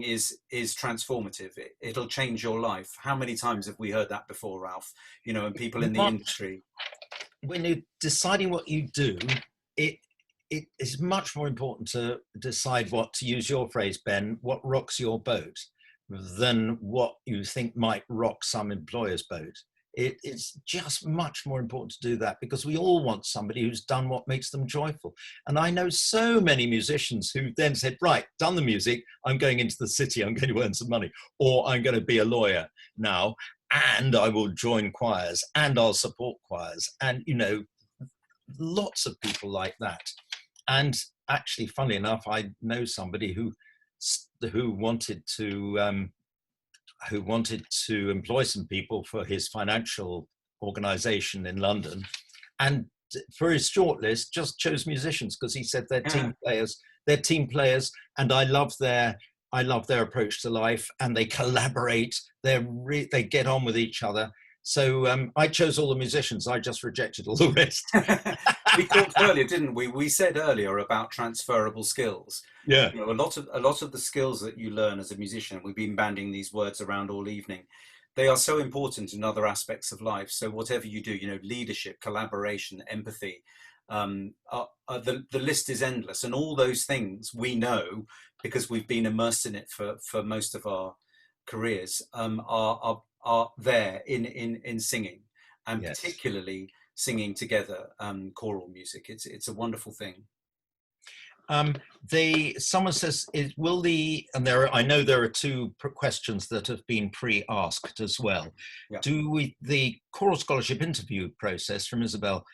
is transformative. It'll change your life. How many times have we heard that before, Ralph? And people in the industry. When you're deciding what you do, it is much more important to decide what, to use your phrase, Ben, what rocks your boat than what you think might rock some employer's boat. It's just much more important to do that, because we all want somebody who's done what makes them joyful. And I know so many musicians who then said, right, done the music, I'm going into the city, I'm going to earn some money, or I'm going to be a lawyer now, and I will join choirs, and I'll support choirs, and lots of people like that. And actually, funnily enough, I know somebody who wanted to employ some people for his financial organization in London, and for his shortlist just chose musicians, because he said they're team players, and I love their approach to life, and they collaborate, they get on with each other. So I chose all the musicians. I just rejected all the rest. we talked earlier, didn't we? We said earlier about transferable skills. Yeah. You know, a lot of the skills that you learn as a musician, we've been banding these words around all evening. They are so important in other aspects of life. So whatever you do, you know, leadership, collaboration, empathy, the list is endless. And all those things we know because we've been immersed in it for most of our careers, are there in singing, and Yes. particularly singing together, choral music. It's a wonderful thing. Someone says, and I know there are two questions that have been pre-asked as well. Yeah. The choral scholarship interview process from Isabel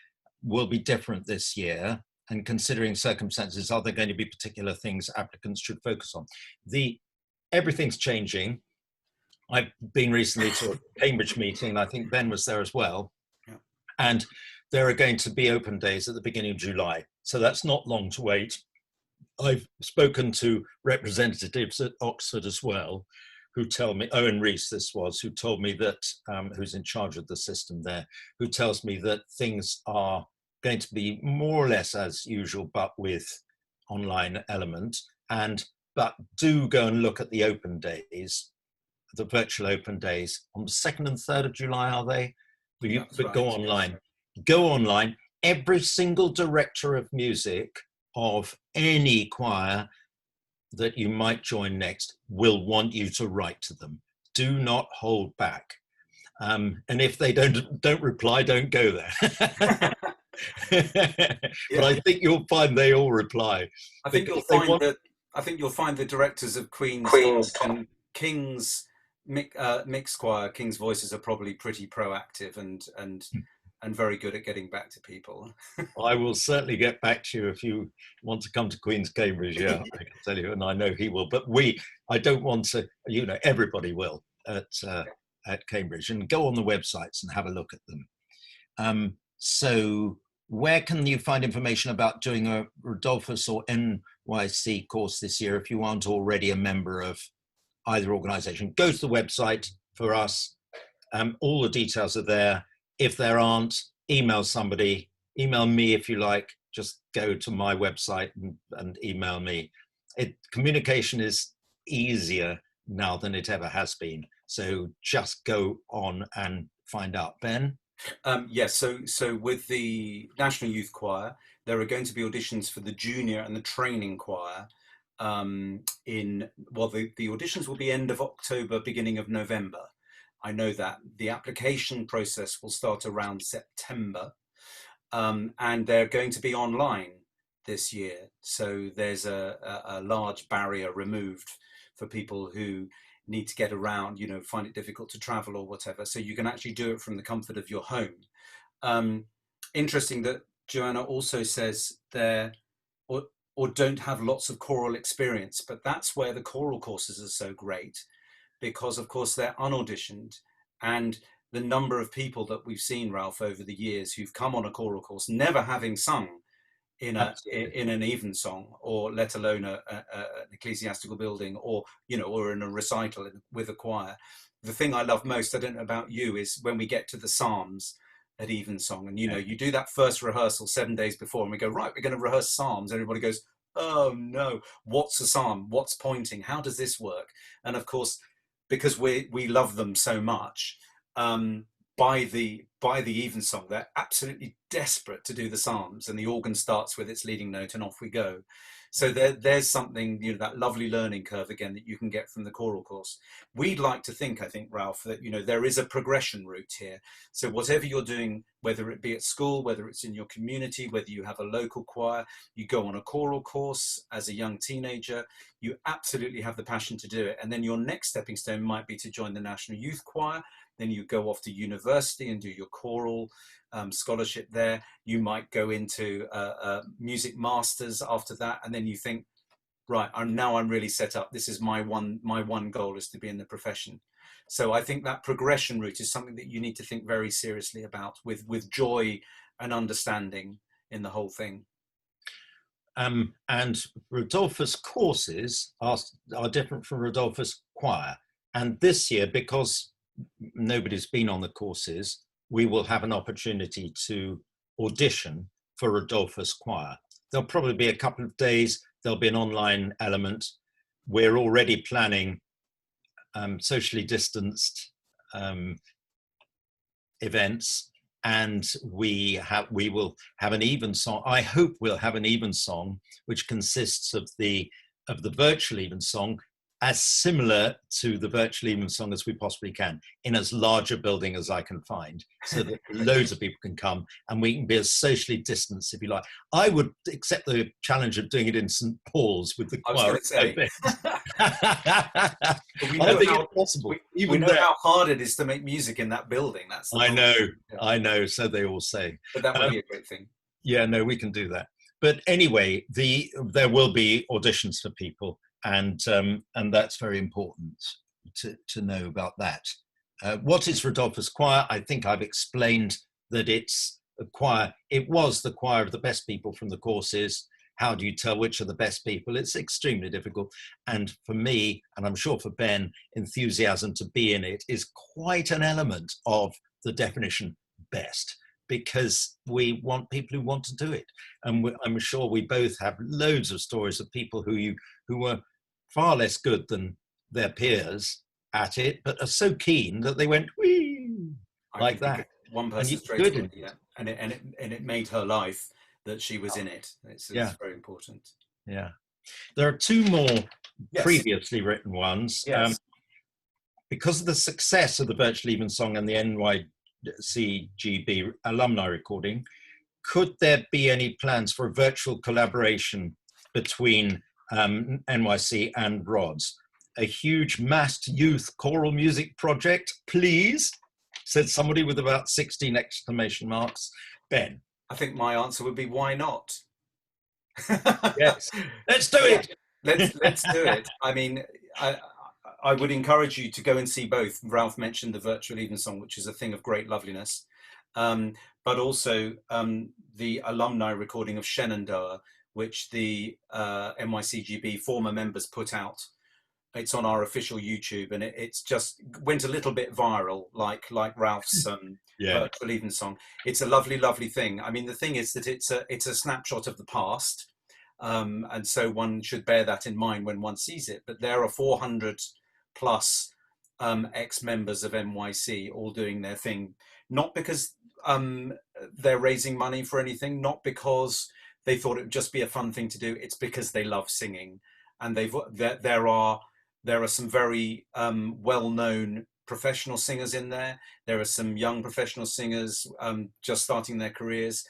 will be different this year, and considering circumstances, are there going to be particular things applicants should focus on? Everything's changing. I've been recently to a Cambridge meeting, and I think Ben was there as well. Yeah. And there are going to be open days at the beginning of July. So that's not long to wait. I've spoken to representatives at Oxford as well, who tell me, Owen Rees this was, who told me that, who's in charge of the system there, who tells me that things are going to be more or less as usual, but with online element. But do go and look at the open days, the virtual open days on the 2nd and 3rd of July, are they? But go online. Yes. Go online. Every single director of music of any choir that you might join next will want you to write to them. Do not hold back. And if they don't reply, don't go there. But I think you'll find they all reply. I think you'll find the directors of Queen's and King's mixed choir, King's Voices, are probably pretty proactive and very good at getting back to people. I will certainly get back to you if you want to come to Queen's Cambridge. Yeah, I can tell you, and I know he will. But I don't want to. You know, everybody will at Cambridge, and go on the websites and have a look at them. So, where can you find information about doing a Rodolfus or NYC course this year if you aren't already a member of either organisation? Go to the website for us. All the details are there. If there aren't, email somebody. Email me if you like. Just go to my website and email me. Communication is easier now than it ever has been. So just go on and find out. Ben? Yes, so with the National Youth Choir, there are going to be auditions for the junior and the training choir. The auditions will be end of October, beginning of November. I know that. The application process will start around September, and they're going to be online this year. So there's a large barrier removed for people who need to get around, find it difficult to travel or whatever. So you can actually do it from the comfort of your home. Interesting that Joanna also says there, or don't have lots of choral experience, but that's where the choral courses are so great, because of course they're unauditioned, and the number of people that we've seen, Ralph, over the years who've come on a choral course never having sung in an evensong, or let alone an ecclesiastical building, or in a recital with a choir. The thing I love most, I don't know about you, is when we get to the Psalms at evensong, and you do that first rehearsal 7 days before, and we go, right, we're going to rehearse Psalms. Everybody goes, oh no, what's a psalm? What's pointing? How does this work? And of course, because we love them so much, by the evensong, they're absolutely desperate to do the Psalms, and the organ starts with its leading note, and off we go. So there's something, that lovely learning curve again that you can get from the choral course. We'd like to think, I think, Ralph, that there is a progression route here. So whatever you're doing, whether it be at school, whether it's in your community, whether you have a local choir, you go on a choral course as a young teenager, you absolutely have the passion to do it. And then your next stepping stone might be to join the National Youth Choir. Then you go off to university and do your choral scholarship there. You might go into music masters after that, and then you think, right, I'm really set up. This is my one goal, is to be in the profession. So I think that progression route is something that you need to think very seriously about, with joy and understanding in the whole thing. And Rodolfus courses are different from Rodolfus choir. And this year, because nobody's been on the courses, we will have an opportunity to audition for Rodolfus Choir. There'll probably be a couple of days. There'll be an online element. We're already planning socially distanced events, and we will have an evensong. I hope we'll have an evensong, which consists of the virtual evensong, as similar to the virtual evensong as we possibly can, in as large a building as I can find, so that loads of people can come and we can be as socially distanced, if you like. I would accept the challenge of doing it in St. Paul's with the choir. I was going to say. I don't think it's possible. We know how hard it is to make music in that building. That's the problem. I know. So they all say. But that would be a great thing. Yeah, no, we can do that. But anyway, there will be auditions for people, and that's very important to know about that. What is Rodolfus Choir? I think I've explained that it's a choir. It was the choir of the best people from the courses. How do you tell which are the best people? It's extremely difficult. And for me, and I'm sure for Ben, enthusiasm to be in it is quite an element of the definition best, because we want people who want to do it. And I'm sure we both have loads of stories of people who were far less good than their peers at it, but are so keen that they went, whee, like that. One person straight away, yeah. And it made her life that she was in it. It's very important. Yeah. There are two more previously written ones. Yes. Because of the success of the virtual evensong and the NYCGB alumni recording, could there be any plans for a virtual collaboration between NYC and Rod's? A huge massed youth choral music project, please, said somebody with about 16 exclamation marks. Ben? I think my answer would be, why not? Yes, let's do it. Let's do it. I mean, I would encourage you to go and see both. Ralph mentioned the virtual evensong, which is a thing of great loveliness, but also the alumni recording of Shenandoah, which the NYCGB former members put out. It's on our official YouTube, and it's just went a little bit viral, like Ralph's virtual evensong. It's a lovely, lovely thing. I mean, the thing is that it's a snapshot of the past, and so one should bear that in mind when one sees it. But there are 400 plus ex-members of NYC all doing their thing, not because they're raising money for anything, not because they thought it would just be a fun thing to do. It's because they love singing, and there are some very well-known professional singers in there. There are some young professional singers just starting their careers,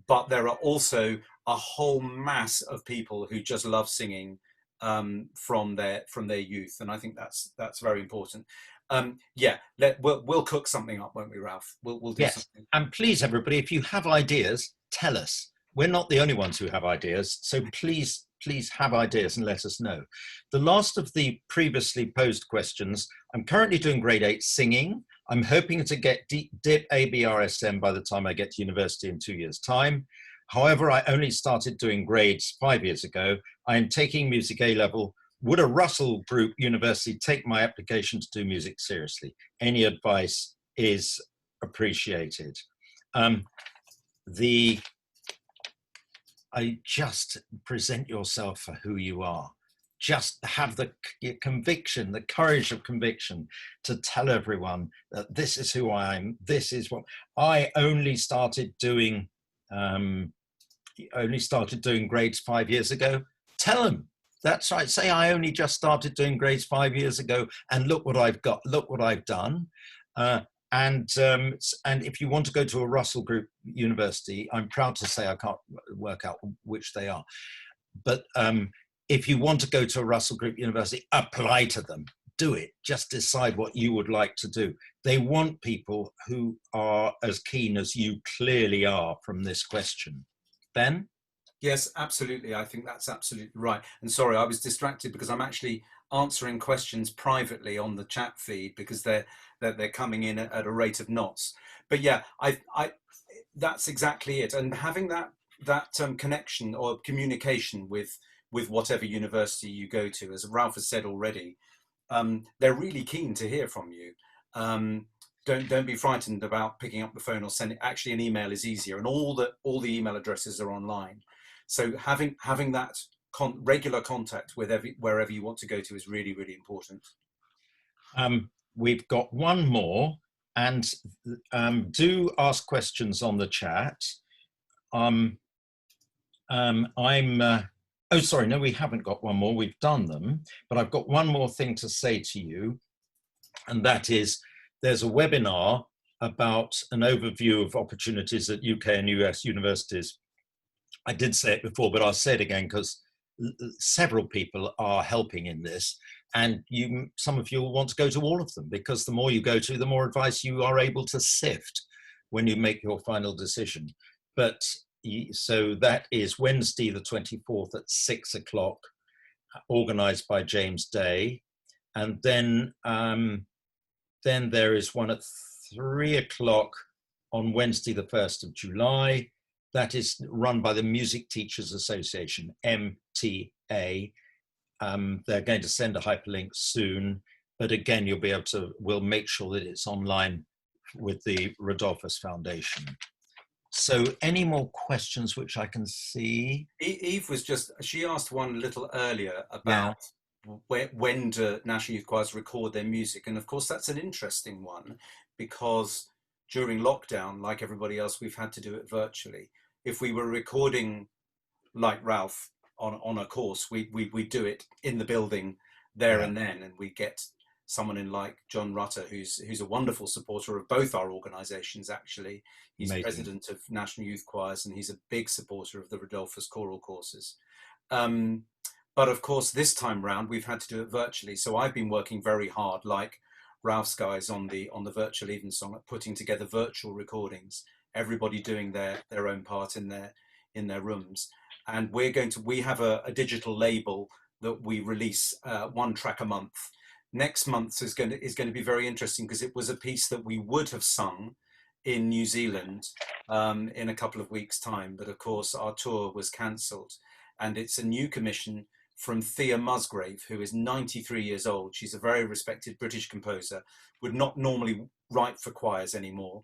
but there are also a whole mass of people who just love singing from their youth, and I think that's very important. We'll cook something up, won't we, Ralph? We'll do something. And please, everybody, if you have ideas, tell us. We're not the only ones who have ideas, so please have ideas and let us know. The last of the previously posed questions, I'm currently doing grade 8 singing. I'm hoping to get DIP ABRSM by the time I get to university in 2 years' time. However, I only started doing grades 5 years ago. I am taking music A level. Would a Russell Group university take my application to do music seriously? Any advice is appreciated. Just present yourself for who you are. Just have the conviction, the courage of conviction to tell everyone that this is who I am. This is what I only started doing. Grades 5 years ago. Tell them that's right. Say I only just started doing grades 5 years ago, and look what I've got. Look what I've done. And if you want to go to a Russell Group university, I'm proud to say I can't work out which they are. But if you want to go to a Russell Group university, apply to them. Do it. Just decide what you would like to do. They want people who are as keen as you clearly are from this question. Ben? Yes, absolutely. I think that's absolutely right. And sorry, I was distracted because I'm actually answering questions privately on the chat feed because they're coming in at a rate of knots. But yeah, I that's exactly it. And having that connection or communication with whatever university you go to, as Ralph has said already, they're really keen to hear from you. don't be frightened about picking up the phone or sending. Actually, an email is easier, and all the email addresses are online. So having that regular contact with wherever you want to go to is really, really important. We've got one more, and do ask questions on the chat. Oh, sorry, no, we haven't got one more. We've done them, but I've got one more thing to say to you, and that is there's a webinar about an overview of opportunities at UK and US universities. I did say it before, but I'll say it again because several people are helping in this, and some of you will want to go to all of them, because the more you go to, the more advice you are able to sift when you make your final decision. But so that is Wednesday the 24th at 6 o'clock, organized by James Day. And then there is one at 3 o'clock on Wednesday the 1st of July. That is run by the Music Teachers Association, MTA. They're going to send a hyperlink soon, but again, you'll be able to, we'll make sure that it's online with the Rodolfus Foundation. So any more questions which I can see? Eve she asked one a little earlier about when do National Youth Choirs record their music? And of course, that's an interesting one, because during lockdown, like everybody else, we've had to do it virtually. If we were recording, like Ralph, on a course, we do it in the building there and then, and we get someone in like John Rutter, who's a wonderful supporter of both our organisations. Actually, he's president of National Youth Choirs, and he's a big supporter of the Rodolfus choral courses. But of course, this time round, we've had to do it virtually. So I've been working very hard, like Ralph's guys on the virtual Evensong, at putting together virtual recordings. Everybody doing their own part in their rooms, and we have a digital label that we release 1 track a month. Next month is going to be very interesting, because it was a piece that we would have sung in New Zealand in a couple of weeks' time, but of course our tour was cancelled, and it's a new commission from Thea Musgrave, who is 93 years old. She's a very respected British composer, would not normally write for choirs anymore.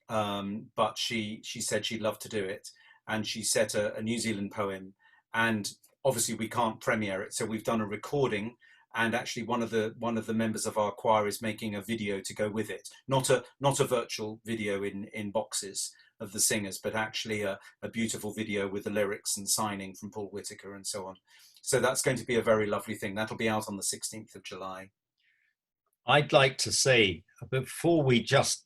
But she said she'd love to do it, and she set a New Zealand poem, and obviously we can't premiere it, so we've done a recording, and actually one of the members of our choir is making a video to go with it, not a virtual video in boxes of the singers, but actually a beautiful video with the lyrics and signing from Paul Whitaker and so on. So that's going to be a very lovely thing. That'll be out on the 16th of July. I'd like to say, before we turn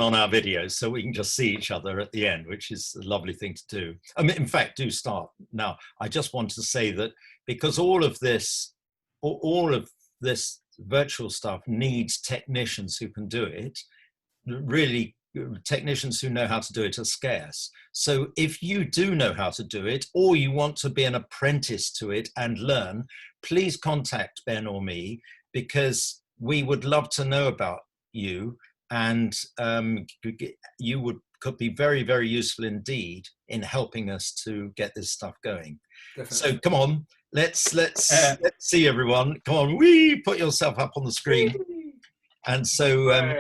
on our videos so we can just see each other at the end, which is a lovely thing to do. I mean, in fact, do start now. I just want to say that because all of this virtual stuff needs technicians who can do it, really technicians who know how to do it are scarce. So if you do know how to do it, or you want to be an apprentice to it and learn, please contact Ben or me, because we would love to know about you, and you could be very, very useful indeed in helping us to get this stuff going. Definitely. So come on, let's see everyone. Come on, put yourself up on the screen. And so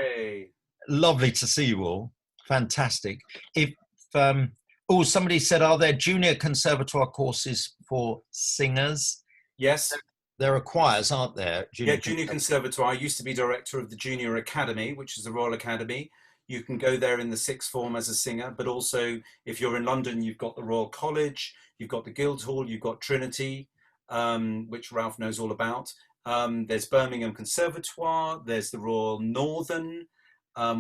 lovely to see you all. Fantastic. If somebody said, are there junior conservatoire courses for singers? Yes. There are choirs, aren't there? Junior Conservatoire. I used to be director of the Junior Academy, which is the Royal Academy. You can go there in the sixth form as a singer, but also if you're in London, you've got the Royal College, you've got the Guildhall, you've got Trinity, which Ralph knows all about. There's Birmingham Conservatoire, there's the Royal Northern,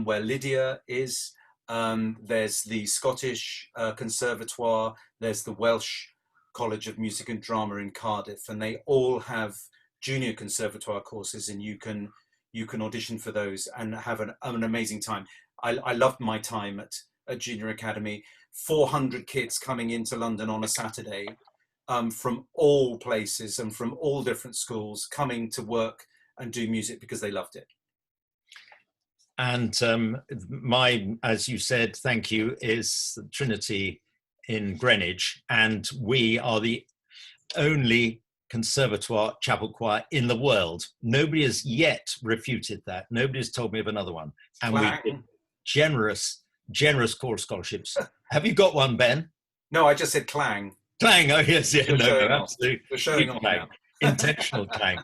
where Lydia is. There's the Scottish Conservatoire, there's the Welsh College of Music and Drama in Cardiff, and they all have junior conservatoire courses, and you can audition for those and have an amazing time. I loved my time at Junior Academy. 400 kids coming into London on a Saturday from all places and from all different schools, coming to work and do music because they loved it. And as you said, thank you, is Trinity in Greenwich, and we are the only Conservatoire chapel choir in the world. Nobody has yet refuted that. Nobody has told me of another one. And we did generous choral scholarships. Have you got one, Ben? No, I just said clang. Clang, oh yes, yeah, no, absolutely. We're showing off now. Intentional clang.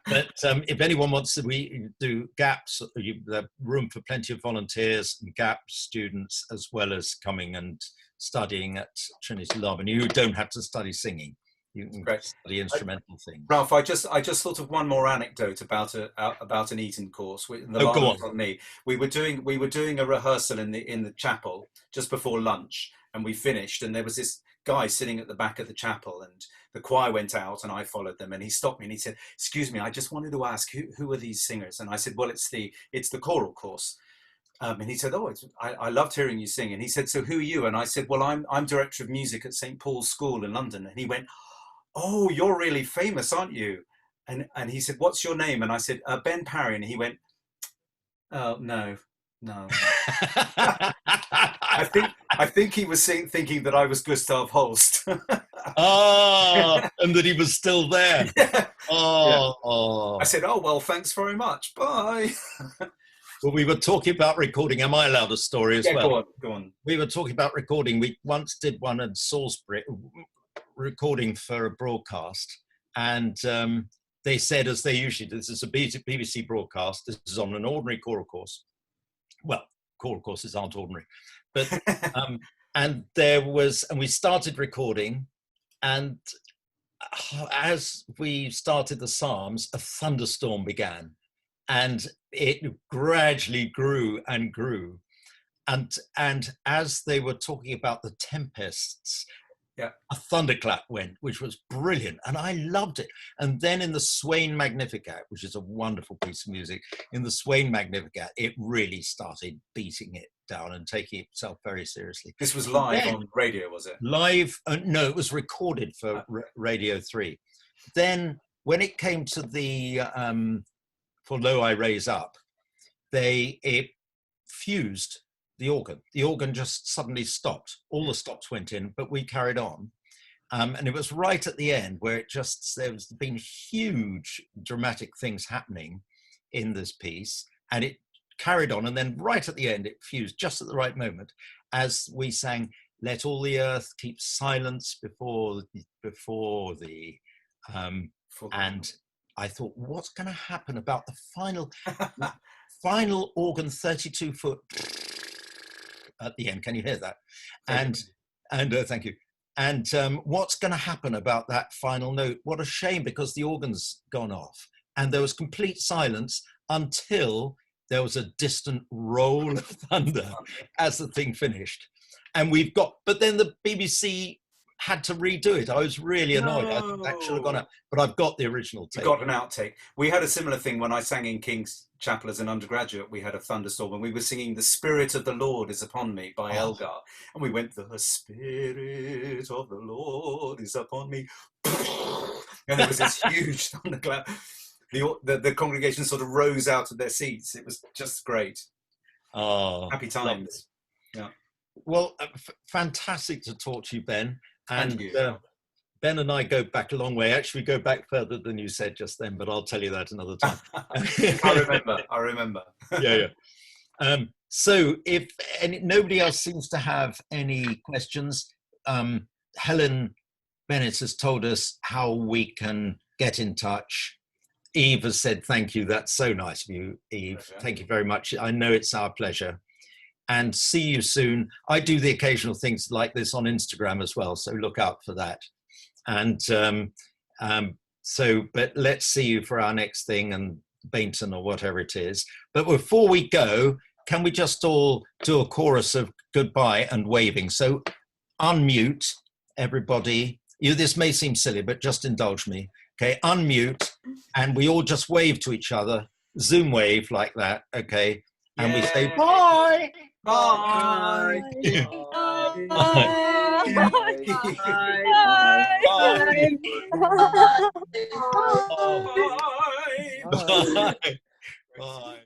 But if anyone wants to, we do gaps, the room for plenty of volunteers and gap students, as well as coming and studying at Trinity Love. And you don't have to study singing. You can study instrumental things. Ralph, I just thought of one more anecdote about an Eton course. Go on. On me. We were doing a rehearsal in the chapel just before lunch, and we finished, and there was this guy sitting at the back of the chapel, and the choir went out, and I followed them, and he stopped me and he said, "Excuse me, I just wanted to ask who are these singers?" And I said, "Well, it's the choral course." And he said, "Oh, I loved hearing you sing." And he said, "So who are you?" And I said, "Well, I'm director of music at St. Paul's School in London." And he went, "Oh, you're really famous, aren't you?" And he said, "What's your name?" And I said, "Ben Parry." And he went, "Oh, no." I think he was thinking that I was Gustav Holst. And that he was still there. Yeah. Oh. I said, "Oh, well, thanks very much. Bye." Well, we were talking about recording. Am I allowed a story as well? Go on. We were talking about recording. We once did one in Salisbury, recording for a broadcast, and they said, as they usually do, this is a BBC broadcast, this is on an ordinary choral course. Well, choral courses aren't ordinary, but and we started recording, and as we started the Psalms, a thunderstorm began, and it gradually grew and grew, and as they were talking about the tempests, a thunderclap went, which was brilliant, and I loved it. And then in the Swain Magnificat, which is a wonderful piece of music, in the Swain Magnificat, it really started beating it down and taking itself very seriously. This was live on radio, was it? Live? No, it was recorded for Radio 3. Then when it came to the For Lo I Raise Up, it fused the organ. The organ just suddenly stopped. All the stops went in, but we carried on. And it was right at the end where there's been huge dramatic things happening in this piece, and it carried on. And then right at the end, it fused just at the right moment as we sang, "Let all the earth keep silence before the," and I thought, what's going to happen about the final organ 32-foot at the end? Can you hear that? And thank you. And what's going to happen about that final note? What a shame, because the organ's gone off, and there was complete silence until there was a distant roll of thunder as the thing finished. And but then the BBC had to redo it. I was really annoyed. No. I should have gone out, but I've got the original tape. You got an outtake. We had a similar thing when I sang in King's Chapel as an undergraduate. We had a thunderstorm and we were singing "The Spirit of the Lord is Upon Me" by Elgar. And we went, "The Spirit of the Lord is upon me." And there was this huge thunderclap. The congregation sort of rose out of their seats. It was just great. Oh, happy times. Yeah. Well, fantastic to talk to you, Ben. And Ben and I go back a long way. Actually, we go back further than you said just then, but I'll tell you that another time. I remember. Yeah. So if nobody else seems to have any questions, Helen Bennett has told us how we can get in touch. Eve has said, "Thank you. That's so nice of you, Eve. Pleasure. Thank you very much. I know it's our pleasure. And see you soon." I do the occasional things like this on Instagram as well, so look out for that. And but let's see you for our next thing, and Bainton or whatever it is. But before we go, can we just all do a chorus of goodbye and waving? So unmute, everybody. This may seem silly, but just indulge me. Okay, unmute, and we all just wave to each other. Zoom wave like that, okay? And we say bye. Bye. Bye. Bye. Bye. Bye.